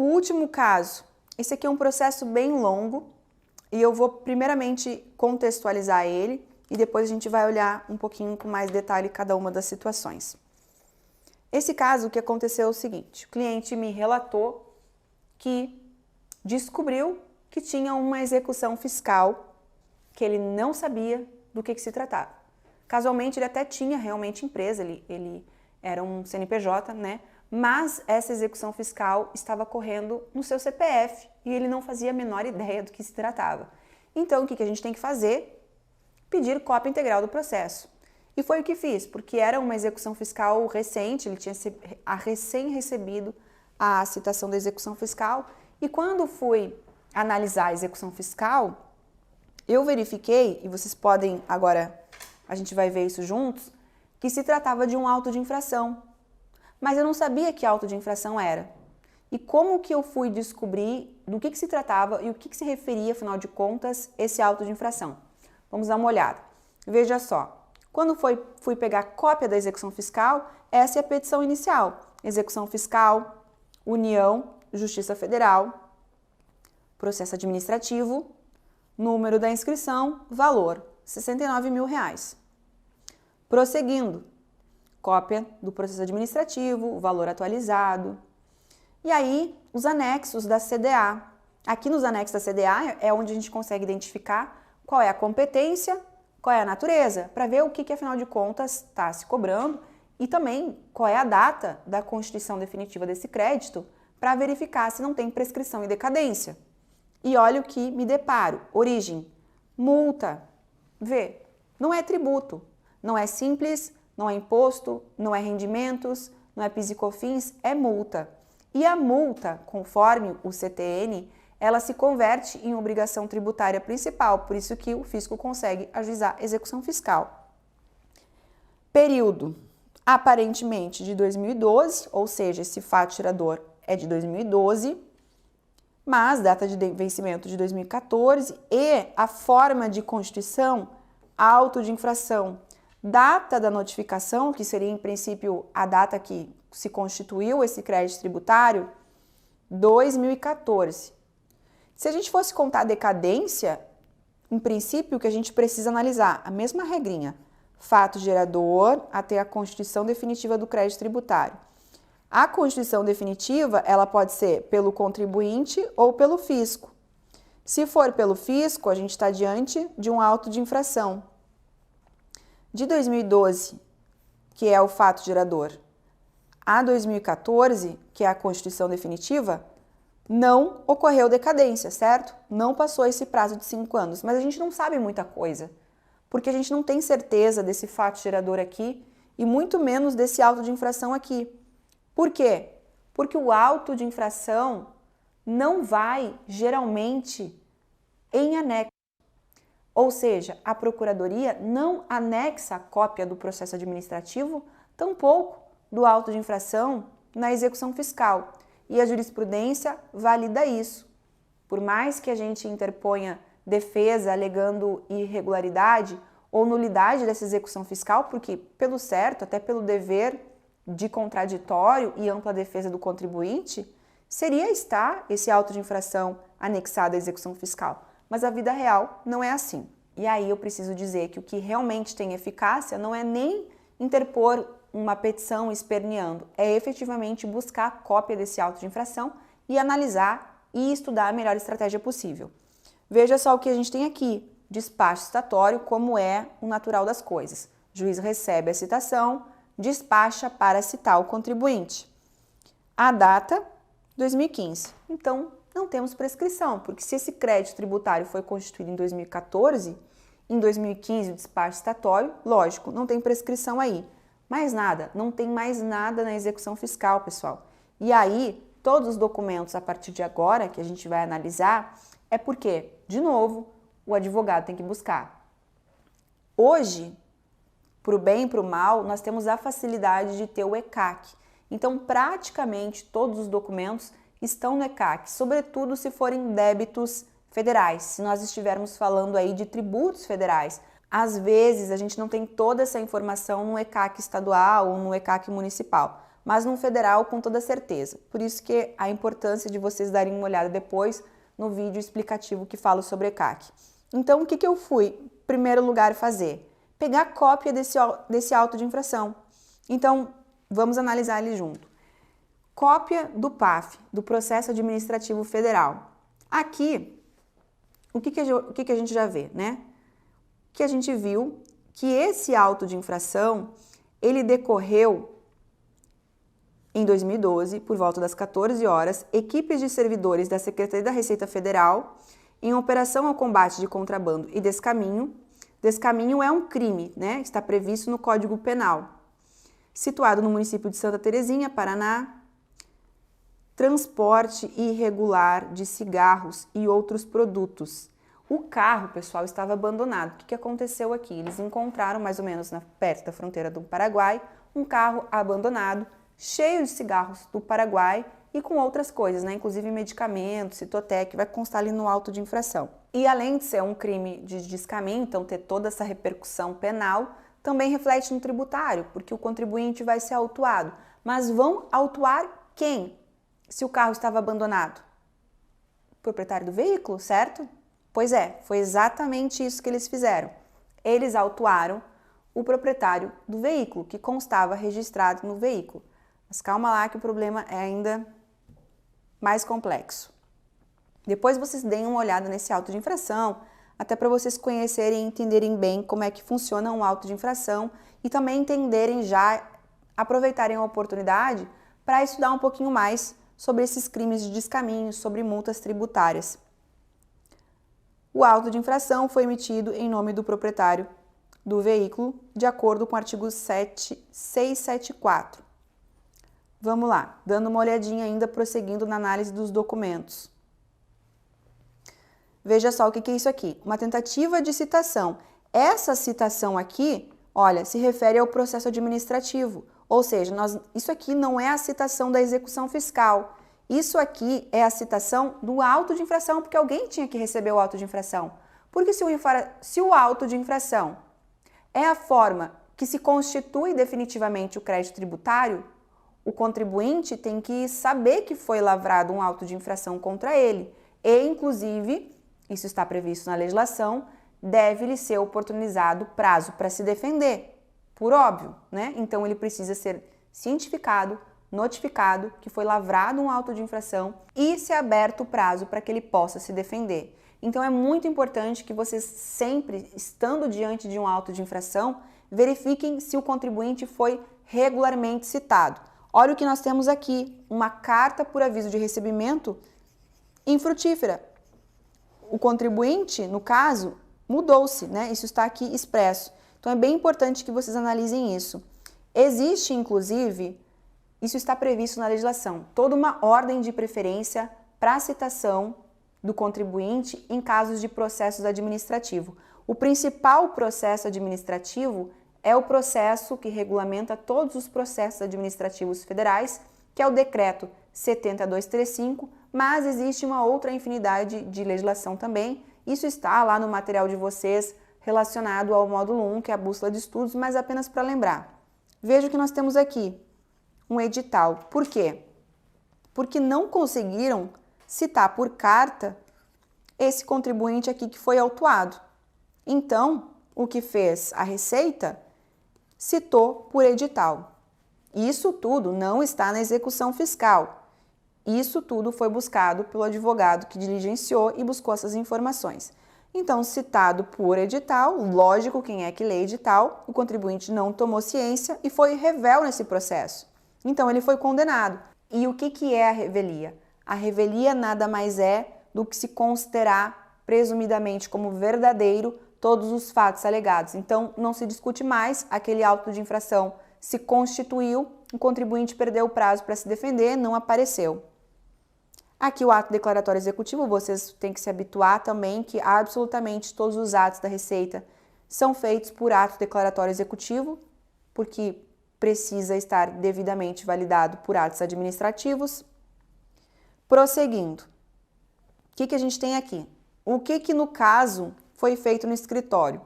último caso, esse aqui é um processo bem longo e eu vou primeiramente contextualizar ele e depois a gente vai olhar um pouquinho com mais detalhe cada uma das situações. Esse caso, o que aconteceu é o seguinte, o cliente me relatou que descobriu que tinha uma execução fiscal que ele não sabia do que se tratava. Casualmente, ele até tinha realmente empresa, ele era um CNPJ, né? Mas essa execução fiscal estava correndo no seu CPF e ele não fazia a menor ideia do que se tratava. Então, o que a gente tem que fazer? Pedir cópia integral do processo. E foi o que fiz, porque era uma execução fiscal recente, ele tinha recém recebido a citação da execução fiscal e quando fui analisar a execução fiscal, eu verifiquei, e vocês podem agora, a gente vai ver isso juntos, que se tratava de um auto de infração. Mas eu não sabia que auto de infração era. E como que eu fui descobrir do que se tratava e o que se referia, afinal de contas, esse auto de infração? Vamos dar uma olhada. Veja só, quando fui pegar cópia da execução fiscal, essa é a petição inicial. Execução fiscal, União, Justiça Federal, processo administrativo, número da inscrição, valor, R$69 mil. Prosseguindo, cópia do processo administrativo, valor atualizado. E aí, os anexos da CDA. Aqui nos anexos da CDA é onde a gente consegue identificar qual é a competência, qual é a natureza, para ver o que afinal de contas está se cobrando e também qual é a data da constituição definitiva desse crédito para verificar se não tem prescrição e decadência. E olha o que me deparo. Origem, multa. Vê, não é tributo, não é simples, não é imposto, não é rendimentos, não é PIS e COFINS, é multa. E a multa, conforme o CTN, ela se converte em obrigação tributária principal, por isso que o fisco consegue ajuizar execução fiscal. Período, aparentemente de 2012, ou seja, esse fato gerador é de 2012, mas data de vencimento de 2014 e a forma de constituição, auto de infração, data da notificação, que seria em princípio a data que se constituiu esse crédito tributário, 2014. Se a gente fosse contar a decadência, em princípio, o que a gente precisa analisar, a mesma regrinha, fato gerador até a constituição definitiva do crédito tributário. A constituição definitiva, ela pode ser pelo contribuinte ou pelo fisco. Se for pelo fisco, a gente está diante de um auto de infração. De 2012, que é o fato gerador, a 2014, que é a constituição definitiva, não ocorreu decadência, certo? Não passou esse prazo de 5 anos, mas a gente não sabe muita coisa, porque a gente não tem certeza desse fato gerador aqui e muito menos desse auto de infração aqui. Por quê? Porque o auto de infração não vai, geralmente, em anexo. Ou seja, a Procuradoria não anexa a cópia do processo administrativo, tampouco do auto de infração na execução fiscal. E a jurisprudência valida isso. Por mais que a gente interponha defesa alegando irregularidade ou nulidade dessa execução fiscal, porque pelo certo, até pelo dever de contraditório e ampla defesa do contribuinte, seria estar esse auto de infração anexado à execução fiscal. Mas a vida real não é assim. E aí eu preciso dizer que o que realmente tem eficácia não é nem interpor uma petição esperneando, é efetivamente buscar a cópia desse auto de infração e analisar e estudar a melhor estratégia possível. Veja só o que a gente tem aqui, despacho citatório, como é o natural das coisas. O juiz recebe a citação, despacha para citar o contribuinte. A data, 2015. Então, não temos prescrição, porque se esse crédito tributário foi constituído em 2014, em 2015 o despacho citatório, lógico, não tem prescrição aí. Mais nada, não tem mais nada na execução fiscal, pessoal. E aí, todos os documentos a partir de agora que a gente vai analisar é porque, de novo, o advogado tem que buscar. Hoje, para o bem e para o mal, nós temos a facilidade de ter o ECAC. Então, praticamente todos os documentos estão no ECAC, sobretudo se forem débitos federais, se nós estivermos falando aí de tributos federais. Às vezes, a gente não tem toda essa informação no ECAC estadual ou no ECAC municipal, mas num federal com toda certeza. Por isso que a importância de vocês darem uma olhada depois no vídeo explicativo que falo sobre ECAC. Então, o que eu fui, em primeiro lugar, fazer? Pegar cópia desse auto de infração. Então, vamos analisar ele junto. Cópia do PAF, do Processo Administrativo Federal. Aqui, o que a gente já vê, né? Que a gente viu que esse auto de infração, ele decorreu em 2012, por volta das 14 horas, equipes de servidores da Secretaria da Receita Federal, em operação ao combate de contrabando e descaminho. Descaminho é um crime, né? Está previsto no Código Penal. Situado no município de Santa Terezinha, Paraná, transporte irregular de cigarros e outros produtos. O carro, pessoal, estava abandonado. O que aconteceu aqui? Eles encontraram, mais ou menos perto da fronteira do Paraguai, um carro abandonado, cheio de cigarros do Paraguai e com outras coisas, né? Inclusive medicamentos, Citotec, vai constar ali no auto de infração. E além de ser um crime de descaminho, então ter toda essa repercussão penal, também reflete no tributário, porque o contribuinte vai ser autuado. Mas vão autuar quem? Se o carro estava abandonado? O proprietário do veículo, certo? Pois é, foi exatamente isso que eles fizeram. Eles autuaram o proprietário do veículo, que constava registrado no veículo. Mas calma lá que o problema é ainda mais complexo. Depois vocês deem uma olhada nesse auto de infração, até para vocês conhecerem e entenderem bem como é que funciona um auto de infração e também entenderem já, aproveitarem a oportunidade para estudar um pouquinho mais sobre esses crimes de descaminho, sobre multas tributárias. O auto de infração foi emitido em nome do proprietário do veículo, de acordo com o artigo 674. Vamos lá, dando uma olhadinha ainda, prosseguindo na análise dos documentos. Veja só o que é isso aqui, uma tentativa de citação. Essa citação aqui, olha, se refere ao processo administrativo, ou seja, isso aqui não é a citação da execução fiscal, isso aqui é a citação do auto de infração, porque alguém tinha que receber o auto de infração. Porque se o auto de infração é a forma que se constitui definitivamente o crédito tributário, o contribuinte tem que saber que foi lavrado um auto de infração contra ele e, inclusive, isso está previsto na legislação, deve-lhe ser oportunizado prazo para se defender, por óbvio, né? Então, ele precisa ser cientificado, notificado que foi lavrado um auto de infração e ser aberto o prazo para que ele possa se defender. Então, é muito importante que vocês sempre, estando diante de um auto de infração, verifiquem se o contribuinte foi regularmente citado. Olha o que nós temos aqui, uma carta por aviso de recebimento infrutífera. O contribuinte, no caso, mudou-se, né? Isso está aqui expresso. Então, é bem importante que vocês analisem isso. Existe, inclusive, isso está previsto na legislação, toda uma ordem de preferência para a citação do contribuinte em casos de processos administrativos. O principal processo administrativo é o processo que regulamenta todos os processos administrativos federais, que é o Decreto 7235, mas existe uma outra infinidade de legislação também. Isso está lá no material de vocês relacionado ao módulo 1, que é a bússola de estudos, mas apenas para lembrar. Veja o que nós temos aqui, um edital. Por quê? Porque não conseguiram citar por carta esse contribuinte aqui que foi autuado. Então, o que fez a Receita? Citou por edital. Isso tudo não está na execução fiscal. Isso tudo foi buscado pelo advogado que diligenciou e buscou essas informações. Então, citado por edital, lógico, quem é que lê edital, o contribuinte não tomou ciência e foi revel nesse processo. Então, ele foi condenado. E o que é a revelia? A revelia nada mais é do que se considerar presumidamente como verdadeiro todos os fatos alegados. Então, não se discute mais, aquele auto de infração se constituiu, o contribuinte perdeu o prazo para se defender, não apareceu. Aqui o ato declaratório executivo, vocês têm que se habituar também que absolutamente todos os atos da Receita são feitos por ato declaratório executivo, porque precisa estar devidamente validado por atos administrativos. Prosseguindo, o que a gente tem aqui? O que no caso foi feito no escritório?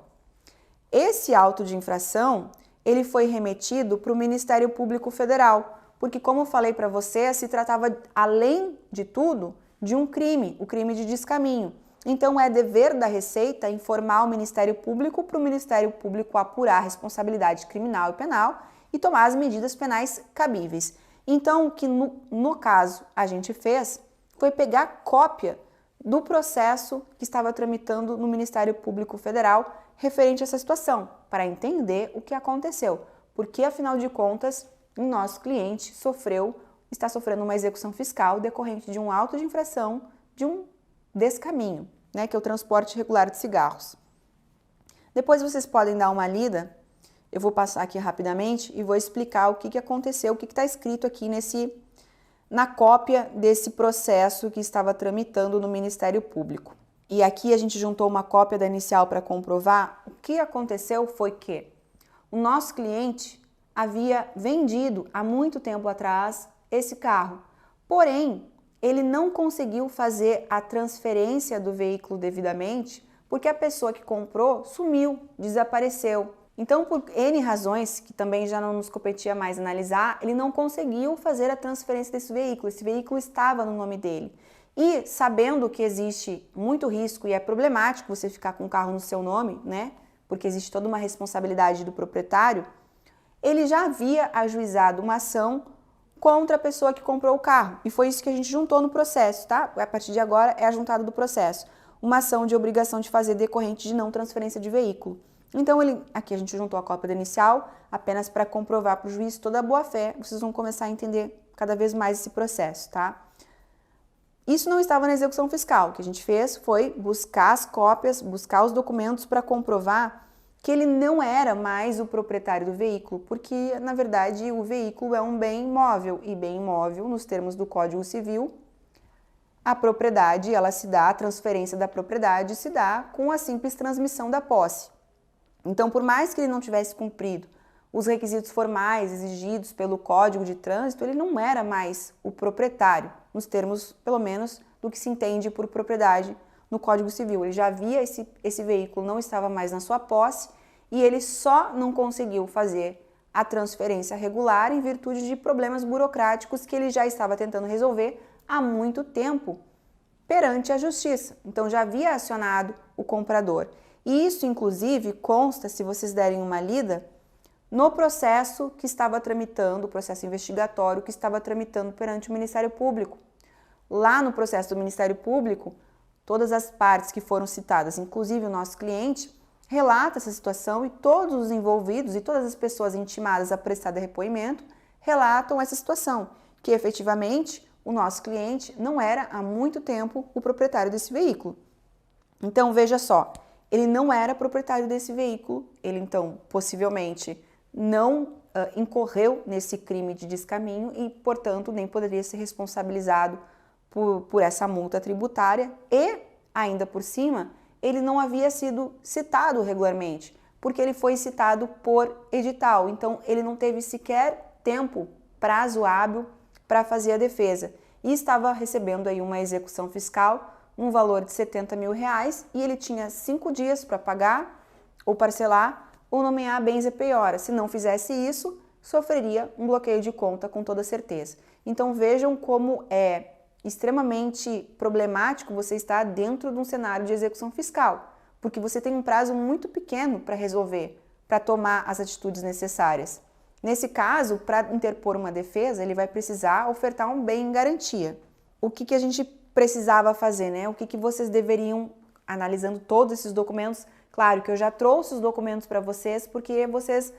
Esse auto de infração, ele foi remetido para o Ministério Público Federal. porque como eu falei para você, se tratava, além de tudo, de um crime, o crime de descaminho. Então é dever da Receita informar o Ministério Público para o Ministério Público apurar a responsabilidade criminal e penal e tomar as medidas penais cabíveis. Então o que no caso a gente fez foi pegar cópia do processo que estava tramitando no Ministério Público Federal referente a essa situação, para entender o que aconteceu, porque afinal de contas o nosso cliente está sofrendo uma execução fiscal decorrente de um auto de infração de um descaminho, né, que é o transporte irregular de cigarros. Depois vocês podem dar uma lida, eu vou passar aqui rapidamente e vou explicar o que aconteceu, o que está escrito aqui na cópia desse processo que estava tramitando no Ministério Público. E aqui a gente juntou uma cópia da inicial para comprovar. O que aconteceu foi que o nosso cliente havia vendido há muito tempo atrás esse carro, porém ele não conseguiu fazer a transferência do veículo devidamente porque a pessoa que comprou sumiu, desapareceu. Então, por N razões, que também já não nos competia mais analisar, ele não conseguiu fazer a transferência desse veículo. Esse veículo estava no nome dele. E sabendo que existe muito risco e é problemático você ficar com o carro no seu nome, né? Porque existe toda uma responsabilidade do proprietário, ele já havia ajuizado uma ação contra a pessoa que comprou o carro. E foi isso que a gente juntou no processo, tá? A partir de agora é ajuntado do processo. Uma ação de obrigação de fazer decorrente de não transferência de veículo. Então, aqui a gente juntou a cópia da inicial apenas para comprovar para o juiz toda a boa-fé. Vocês vão começar a entender cada vez mais esse processo, tá? Isso não estava na execução fiscal. O que a gente fez foi buscar as cópias, buscar os documentos para comprovar que ele não era mais o proprietário do veículo, porque, na verdade, o veículo é um bem imóvel, e bem imóvel, nos termos do Código Civil, a propriedade, ela se dá, a transferência da propriedade se dá com a simples transmissão da posse. Então, por mais que ele não tivesse cumprido os requisitos formais exigidos pelo Código de Trânsito, ele não era mais o proprietário, nos termos, pelo menos, do que se entende por propriedade no Código Civil. Ele já havia esse veículo, não estava mais na sua posse e ele só não conseguiu fazer a transferência regular em virtude de problemas burocráticos que ele já estava tentando resolver há muito tempo perante a Justiça. Então, já havia acionado o comprador. E isso, inclusive, consta, se vocês derem uma lida, no processo que estava tramitando, o processo investigatório que estava tramitando perante o Ministério Público. Lá no processo do Ministério Público, todas as partes que foram citadas, inclusive o nosso cliente, relata essa situação e todos os envolvidos e todas as pessoas intimadas a prestar depoimento relatam essa situação, que efetivamente o nosso cliente não era há muito tempo o proprietário desse veículo. Então, veja só, ele não era proprietário desse veículo, ele então possivelmente não incorreu nesse crime de descaminho e, portanto, nem poderia ser responsabilizado por essa multa tributária e, ainda por cima, ele não havia sido citado regularmente, porque ele foi citado por edital, então ele não teve sequer tempo, prazo hábil para fazer a defesa e estava recebendo aí uma execução fiscal, um valor de R$70 mil e ele tinha 5 dias para pagar ou parcelar ou nomear bens e penhora. Se não fizesse isso, sofreria um bloqueio de conta com toda certeza. Então vejam como é extremamente problemático você estar dentro de um cenário de execução fiscal, porque você tem um prazo muito pequeno para resolver, para tomar as atitudes necessárias. Nesse caso, para interpor uma defesa, ele vai precisar ofertar um bem em garantia. O que a gente precisava fazer, né? O que vocês deveriam, analisando todos esses documentos, claro que eu já trouxe os documentos para vocês, porque vocês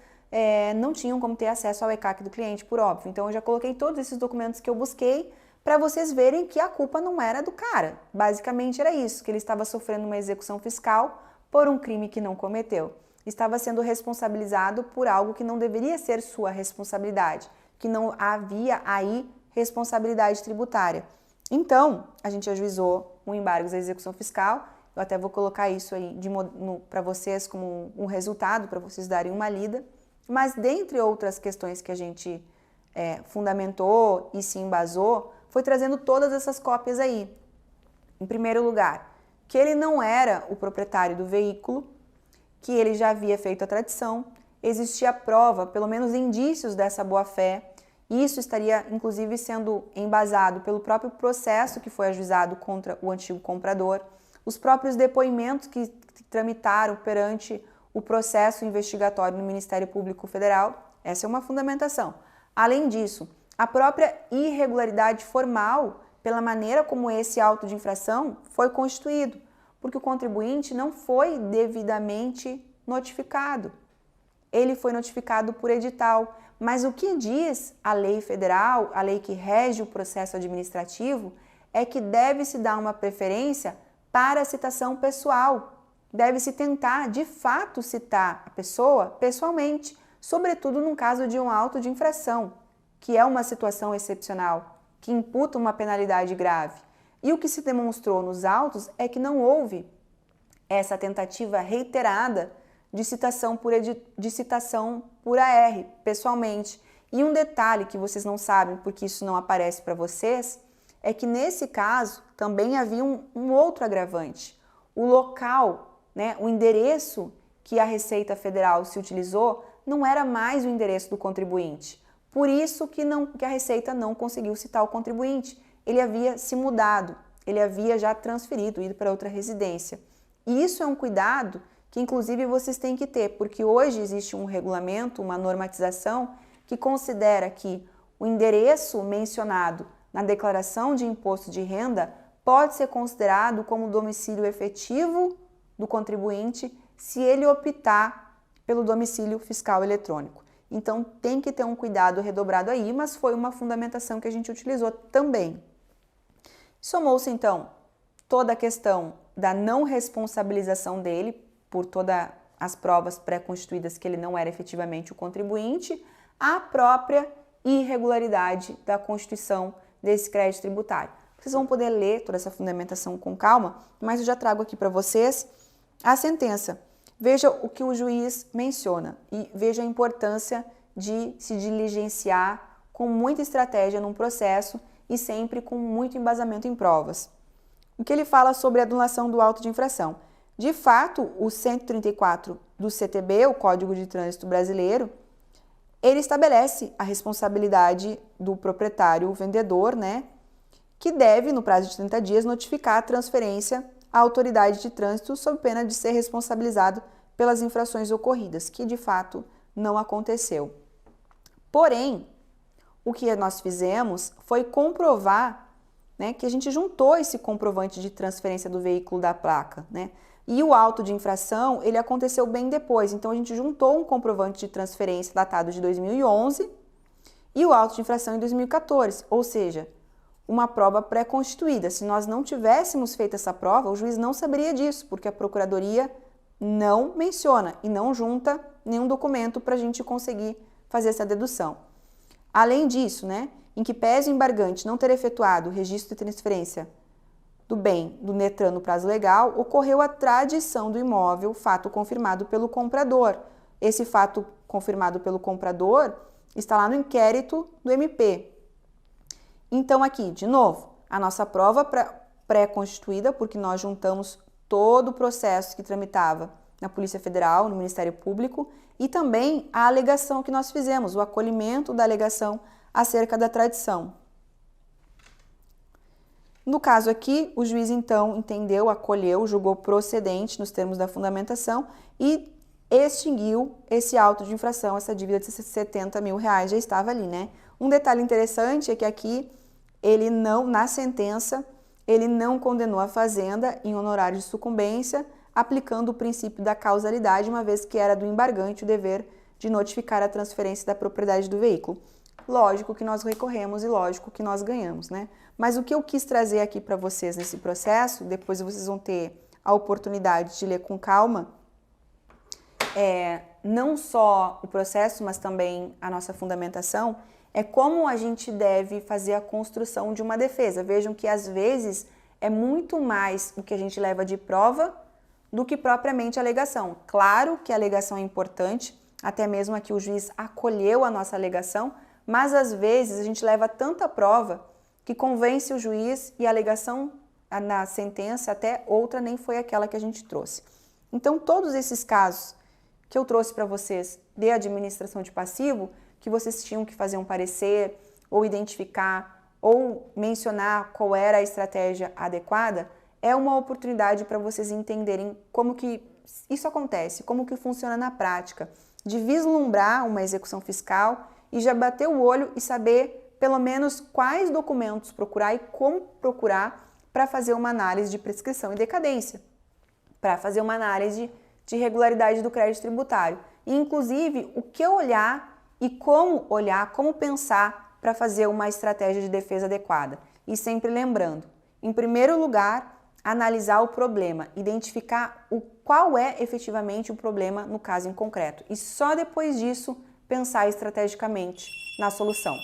não tinham como ter acesso ao ECAC do cliente, por óbvio. Então, eu já coloquei todos esses documentos que eu busquei para vocês verem que a culpa não era do cara. Basicamente era isso, que ele estava sofrendo uma execução fiscal por um crime que não cometeu. Estava sendo responsabilizado por algo que não deveria ser sua responsabilidade, que não havia aí responsabilidade tributária. Então, a gente ajuizou um embargo da execução fiscal. Eu até vou colocar isso aí para vocês como um resultado, para vocês darem uma lida. Mas, dentre outras questões que a gente fundamentou e se embasou, foi trazendo todas essas cópias aí. Em primeiro lugar, que ele não era o proprietário do veículo, que ele já havia feito a tradição, existia prova, pelo menos indícios dessa boa-fé, Isso estaria, inclusive, sendo embasado pelo próprio processo que foi ajuizado contra o antigo comprador, os próprios depoimentos que tramitaram perante o processo investigatório no Ministério Público Federal. Essa é uma fundamentação. Além disso, a própria irregularidade formal pela maneira como esse auto de infração foi constituído, porque o contribuinte não foi devidamente notificado. Ele foi notificado por edital, mas o que diz a lei federal, a lei que rege o processo administrativo, é que deve-se dar uma preferência para a citação pessoal. Deve-se tentar, de fato, citar a pessoa pessoalmente, sobretudo num caso de um auto de infração, que é uma situação excepcional, que imputa uma penalidade grave. E o que se demonstrou nos autos é que não houve essa tentativa reiterada de citação por AR, pessoalmente. E um detalhe que vocês não sabem, porque isso não aparece para vocês, é que nesse caso também havia um outro agravante. O local, né, o endereço que a Receita Federal se utilizou não era mais o endereço do contribuinte. Por isso que a Receita não conseguiu citar o contribuinte. Ele havia se mudado, ele havia já transferido, ido para outra residência. E isso é um cuidado que inclusive vocês têm que ter, porque hoje existe um regulamento, uma normatização que considera que o endereço mencionado na declaração de imposto de renda pode ser considerado como domicílio efetivo do contribuinte se ele optar pelo domicílio fiscal eletrônico. Então tem que ter um cuidado redobrado aí, mas foi uma fundamentação que a gente utilizou também. Somou-se então toda a questão da não responsabilização dele por todas as provas pré-constituídas que ele não era efetivamente o contribuinte, a própria irregularidade da constituição desse crédito tributário. Vocês vão poder ler toda essa fundamentação com calma, mas eu já trago aqui para vocês a sentença. Veja o que o juiz menciona e veja a importância de se diligenciar com muita estratégia num processo e sempre com muito embasamento em provas. O que ele fala sobre a anulação do auto de infração? De fato, o 134 do CTB, o Código de Trânsito Brasileiro, ele estabelece a responsabilidade do proprietário, o vendedor, né, que deve, no prazo de 30 dias, notificar a transferência à autoridade de trânsito sob pena de ser responsabilizado pelas infrações ocorridas, que de fato não aconteceu. Porém, o que nós fizemos foi comprovar, né, que a gente juntou esse comprovante de transferência do veículo da placa, né? E o auto de infração, ele aconteceu bem depois. Então, a gente juntou um comprovante de transferência datado de 2011 e o auto de infração em 2014. Ou seja, uma prova pré-constituída. Se nós não tivéssemos feito essa prova, o juiz não saberia disso, porque a Procuradoria não menciona e não junta nenhum documento para a gente conseguir fazer essa dedução. Além disso, né, em que pese o embargante não ter efetuado o registro de transferência do bem do Netran no prazo legal, ocorreu a tradição do imóvel, fato confirmado pelo comprador. Esse fato confirmado pelo comprador está lá no inquérito do MP. Então aqui, de novo, a nossa prova pré-constituída, porque nós juntamos todo o processo que tramitava na Polícia Federal, no Ministério Público, e também a alegação que nós fizemos, o acolhimento da alegação acerca da tradição. No caso aqui, o juiz então entendeu, acolheu, julgou procedente nos termos da fundamentação e extinguiu esse auto de infração, essa dívida de R$70 mil já estava ali, né? Um detalhe interessante é que aqui, ele não, na sentença, ele não condenou a fazenda em honorário de sucumbência, aplicando o princípio da causalidade, uma vez que era do embargante o dever de notificar a transferência da propriedade do veículo. Lógico que nós recorremos e lógico que nós ganhamos, né? Mas o que eu quis trazer aqui para vocês nesse processo, depois vocês vão ter a oportunidade de ler com calma, não só o processo, mas também a nossa fundamentação, é como a gente deve fazer a construção de uma defesa. Vejam que às vezes é muito mais o que a gente leva de prova do que propriamente a alegação. Claro que a alegação é importante, até mesmo aqui o juiz acolheu a nossa alegação, mas às vezes a gente leva tanta prova que convence o juiz e a alegação na sentença até outra nem foi aquela que a gente trouxe. Então todos esses casos que eu trouxe para vocês de administração de passivo que vocês tinham que fazer um parecer, ou identificar, ou mencionar qual era a estratégia adequada, é uma oportunidade para vocês entenderem como que isso acontece, como que funciona na prática, de vislumbrar uma execução fiscal e já bater o olho e saber pelo menos quais documentos procurar e como procurar para fazer uma análise de prescrição e decadência, para fazer uma análise de regularidade do crédito tributário. E, inclusive, o que olhar e como pensar para fazer uma estratégia de defesa adequada. E sempre lembrando, em primeiro lugar, analisar o problema, identificar qual é efetivamente o problema no caso em concreto. E só depois disso, pensar estrategicamente na solução.